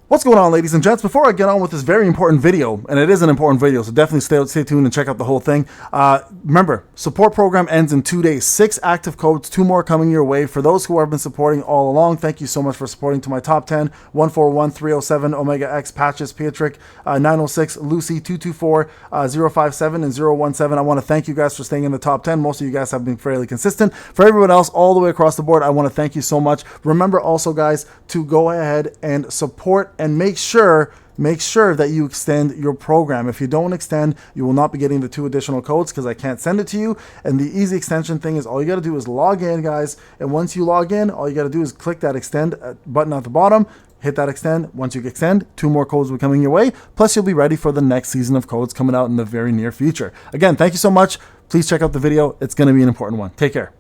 What's going on, ladies and gents? Before I get on with this very important video, and it is an important video, so definitely stay tuned and check out the whole thing. Remember, support program ends in 2 days. 6 active codes, 2 more coming your way. For those who have been supporting all along, thank you so much for supporting to my top 10, 141, 307, Omega X, Patches, Pietrick, 906, Lucy, 224, 057, and 017. I want to thank you guys for staying in the top 10. Most of you guys have been fairly consistent. For everyone else, all the way across the board, I want to thank you so much. Remember also, guys, to go ahead and support and make sure that you extend your program. If you don't extend, you will not be getting the 2 additional codes because I can't send it to you. And the easy extension thing is all you got to do is log in, guys. And once you log in, all you got to do is click that extend button at the bottom, hit that extend. Once you extend, 2 more codes will be coming your way. Plus, you'll be ready for the next season of codes coming out in the very near future. Again, thank you so much. Please check out the video. It's going to be an important one. Take care.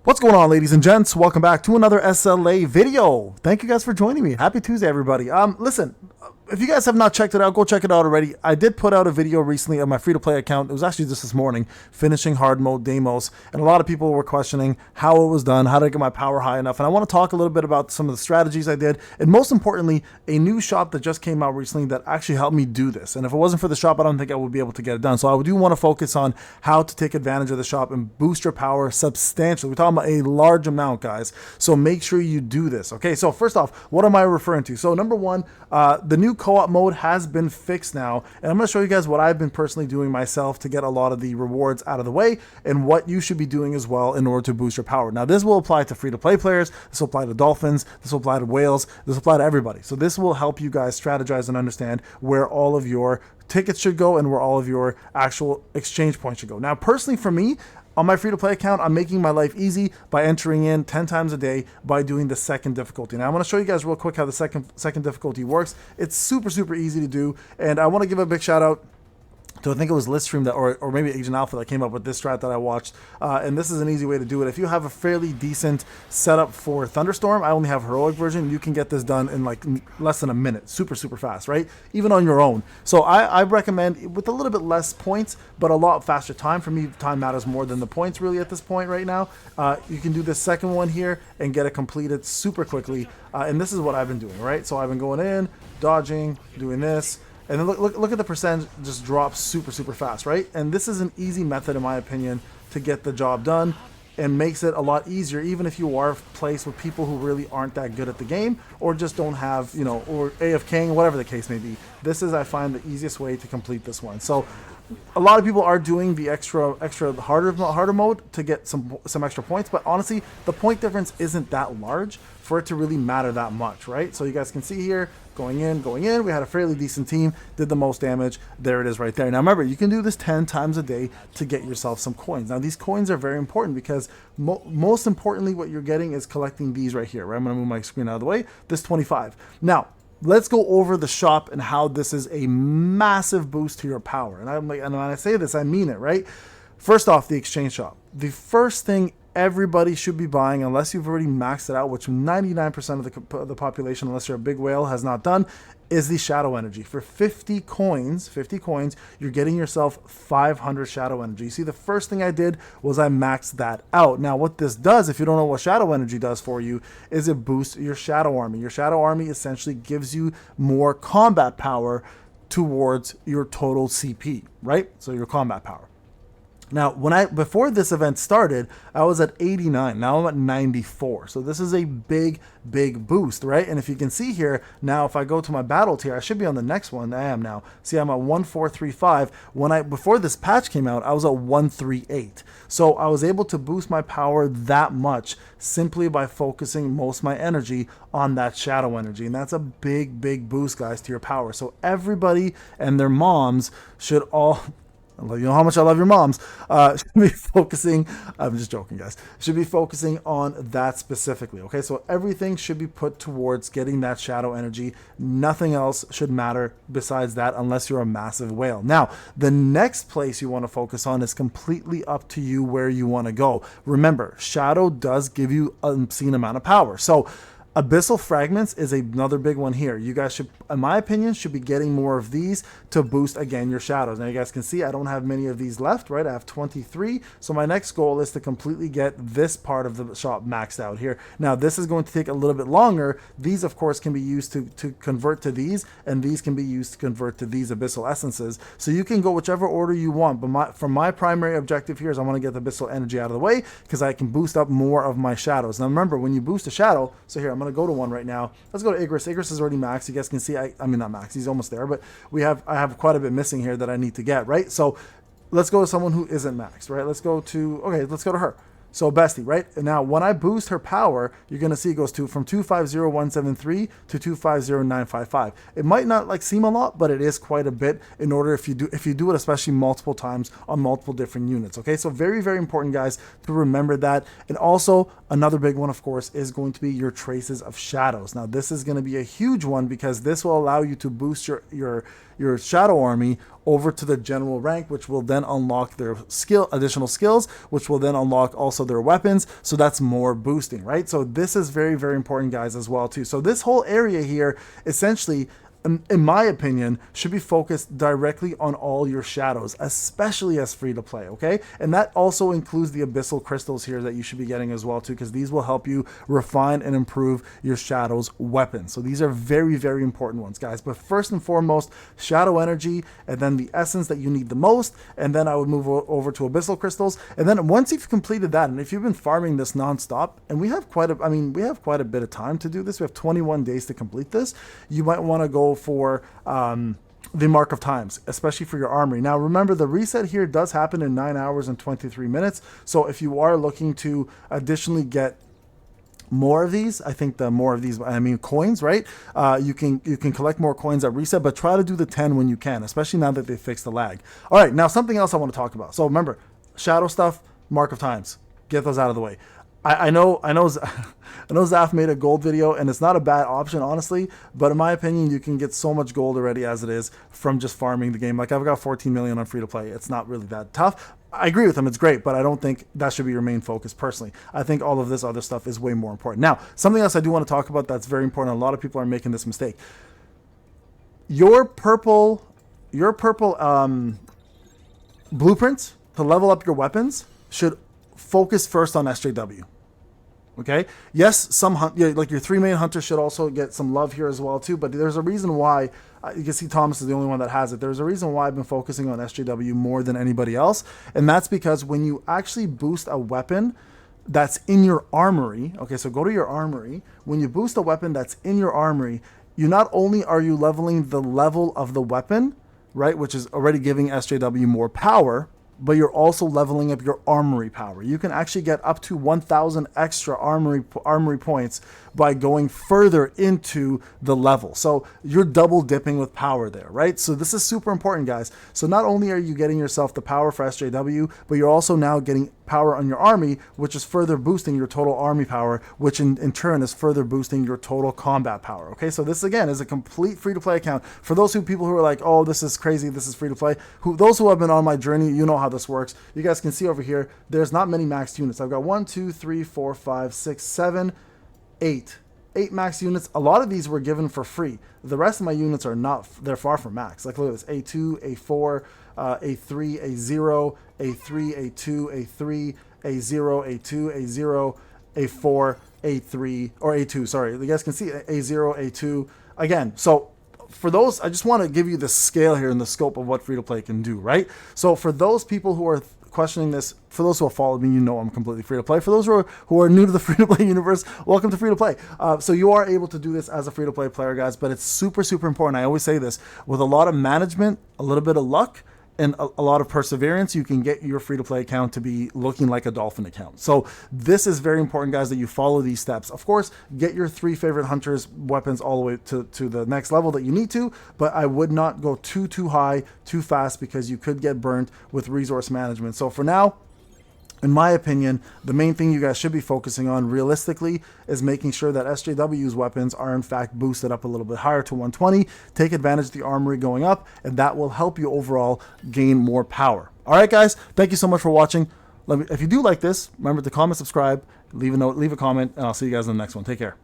What's going on, ladies and gents? Welcome back to another SLA video. Thank you guys for joining me. Happy Tuesday, everybody. Listen, if you guys have not checked it out, go check it out already. I did put out a video recently on my free-to-play account. It was actually just this morning, finishing hard mode Deimos, and a lot of people were questioning how it was done, how to get my power high enough, and I want to talk a little bit about some of the strategies I did, and most importantly, a new shop that just came out recently that actually helped me do this. And if it wasn't for the shop, I don't think I would be able to get it done. So I do want to focus on how to take advantage of the shop and boost your power substantially. We're talking about a large amount, guys. So make sure you do this. Okay, so first off, what am I referring to? So number one, the new co-op mode has been fixed now, and I'm going to show you guys what I've been personally doing myself to get a lot of the rewards out of the way, and what you should be doing as well in order to boost your power. Now, this will apply to free-to-play players, this will apply to dolphins, this will apply to whales, this will apply to everybody. So this will help you guys strategize and understand where all of your tickets should go and where all of your actual exchange points should go. Now, personally for me, on my free-to-play account, I'm making my life easy by entering in 10 times a day by doing the second difficulty. Now, I'm going to show you guys real quick how the second difficulty works. It's super easy to do, and I want to give a big shout out to, I think it was Liststream that, or maybe Agent Alpha that came up with this strat that I watched. And this is an easy way to do it. If you have a fairly decent setup for Thunderstorm, I only have heroic version. You can get this done in like less than a minute. Super fast, right? Even on your own. So I recommend with a little bit less points, but a lot faster time. For me, time matters more than the points really at this point right now. You can do this second one here and get it completed super quickly. And this is what I've been doing, right? So I've been going in, dodging, doing this. And then look at the percentage just drops super fast, right? And this is an easy method, in my opinion, to get the job done, and makes it a lot easier, even if you are placed with people who really aren't that good at the game, or just don't have, you know, or AFKing, whatever the case may be. This is, I find, the easiest way to complete this one. So a lot of people are doing the extra harder mode to get some extra points, but honestly, the point difference isn't that large for it to really matter that much, right? So you guys can see here, going in, we had a fairly decent team, did the most damage. There it is right there. Now remember, you can do this 10 times a day to get yourself some coins. Now these coins are very important because most importantly, what you're getting is collecting these right here, right? I'm gonna move my screen out of the way, this 25. Now, let's go over the shop and how this is a massive boost to your power. And when I say this, I mean it, right? First off, the exchange shop. The first thing everybody should be buying, unless you've already maxed it out, which 99% of the population, unless you're a big whale, has not done, is the shadow energy. For 50 coins, you're getting yourself 500 shadow energy. You see, the first thing I did was I maxed that out. Now, what this does, if you don't know what shadow energy does for you, is it boosts your shadow army. Your shadow army essentially gives you more combat power towards your total CP, right? So your combat power. Now, before this event started, I was at 89. Now I'm at 94. So this is a big boost, right? And if you can see here, now if I go to my battle tier, I should be on the next one. I am now. See, I'm at 1435. Before this patch came out, I was at 138. So I was able to boost my power that much simply by focusing most of my energy on that shadow energy. And that's a big boost, guys, to your power. So everybody and their moms should all... You know how much I love your moms. Should be focusing, I'm just joking, guys. Should be focusing on that specifically, okay? So everything should be put towards getting that shadow energy. Nothing else should matter besides that unless you're a massive whale. Now, the next place you want to focus on is completely up to you where you want to go. Remember, shadow does give you an obscene amount of power. So Abyssal Fragments is another big one here. You guys should, in my opinion, should be getting more of these to boost, again, your shadows. Now, you guys can see I don't have many of these left, right? I have 23. So my next goal is to completely get this part of the shop maxed out here. Now, this is going to take a little bit longer. These, of course, can be used to convert to these, and these can be used to convert to these Abyssal Essences. So you can go whichever order you want. But from my primary objective here is I want to get the Abyssal Energy out of the way because I can boost up more of my shadows. Now, remember, when you boost a shadow, so here, I'm going to go to one right now. Let's go to Igris. Igris is already maxed. You guys can see, I mean, not maxed. He's almost there, but I have quite a bit missing here that I need to get, right? So let's go to someone who isn't maxed, right? Let's go to her. So Bestie, right? And now when I boost her power, you're going to see it goes from 250173 to 250955. It might not seem a lot, but it is quite a bit in order if you do it, especially multiple times on multiple different units. Okay, so very, very important, guys, to remember that. And also another big one, of course, is going to be your traces of shadows. Now this is going to be a huge one because this will allow you to boost your shadow army over to the general rank, which will then unlock their additional skills, which will then unlock also their weapons. So that's more boosting, right? So this is very, very important, guys, as well too. So this whole area here, essentially, in my opinion, should be focused directly on all your shadows, especially as free to play, okay? And that also includes the abyssal crystals here that you should be getting as well too, because these will help you refine and improve your shadows weapons. So these are very, very important ones, guys. But first and foremost, shadow energy, and then the essence that you need the most, and then I would move over to abyssal crystals. And then once you've completed that, and if you've been farming this nonstop, and we have quite a bit of time to do this. We have 21 days to complete this. You might want to go for the Mark of Times, especially for your armory. Now remember, the reset here does happen in 9 hours and 23 minutes. So if you are looking to additionally get more of these, I think coins, right? You can collect more coins at reset, but try to do the 10 when you can, especially now that they fixed the lag. All right, now something else I want to talk about. So remember, shadow stuff, Mark of Times, get those out of the way. I know Zaf made a gold video, and it's not a bad option, honestly, but in my opinion, you can get so much gold already as it is from just farming the game. Like, I've got 14 million on free to play. It's not really that tough. I agree with him, it's great, but I don't think that should be your main focus personally. I think all of this other stuff is way more important. Now, something else I do want to talk about that's very important. A lot of people are making this mistake. Your purple blueprints to level up your weapons should focus first on SJW. Okay, yes, like your 3 main hunters should also get some love here as well too, but there's a reason why. You can see Thomas is the only one that has it. There's a reason why I've been focusing on SJW more than anybody else, and that's because when you actually boost a weapon that's in your armory, okay, so go to your armory. When you boost a weapon that's in your armory, you not only are you leveling the level of the weapon, right, which is already giving SJW more power, but you're also leveling up your armory power. You can actually get up to 1,000 extra armory points by going further into the level. So you're double dipping with power there, right? So this is super important, guys. So not only are you getting yourself the power for SJW, but you're also now getting power on your army, which is further boosting your total army power, which in turn is further boosting your total combat power. Okay, so this again is a complete free-to-play account. For those people who are like, oh, this is crazy, this is free-to-play, those who have been on my journey, you know how this works. You guys can see over here, there's not many maxed units. I've got 1, 2, 3, 4, 5, 6, 7, 8 max units. A lot of these were given for free. The rest of my units are not, they're far from max. Like, look at this, A2, A4, A3, A0, A3, A2, A3, A0, A2, A0, A4, A3, or A2, sorry. You guys can see A0, A2. Again, so for those, I just want to give you the scale here and the scope of what free-to-play can do, right? So for those people who are questioning this, for those who have followed me, you know I'm completely free-to-play. For those who are new to the free-to-play universe, welcome to free-to-play. So you are able to do this as a free-to-play player, guys, but it's super, super important. I always say this, with a lot of management, a little bit of luck, and a lot of perseverance, you can get your free-to-play account to be looking like a Dolphin account. So this is very important, guys, that you follow these steps. Of course, get your 3 favorite hunters weapons all the way to the next level that you need to, but I would not go too high, too fast, because you could get burnt with resource management. So for now, in my opinion, the main thing you guys should be focusing on realistically is making sure that SJW's weapons are in fact boosted up a little bit higher to 120. Take advantage of the armory going up, and that will help you overall gain more power. All right, guys, thank you so much for watching. If you do like this, remember to comment, subscribe, leave a note, leave a comment, and I'll see you guys in the next one. Take care.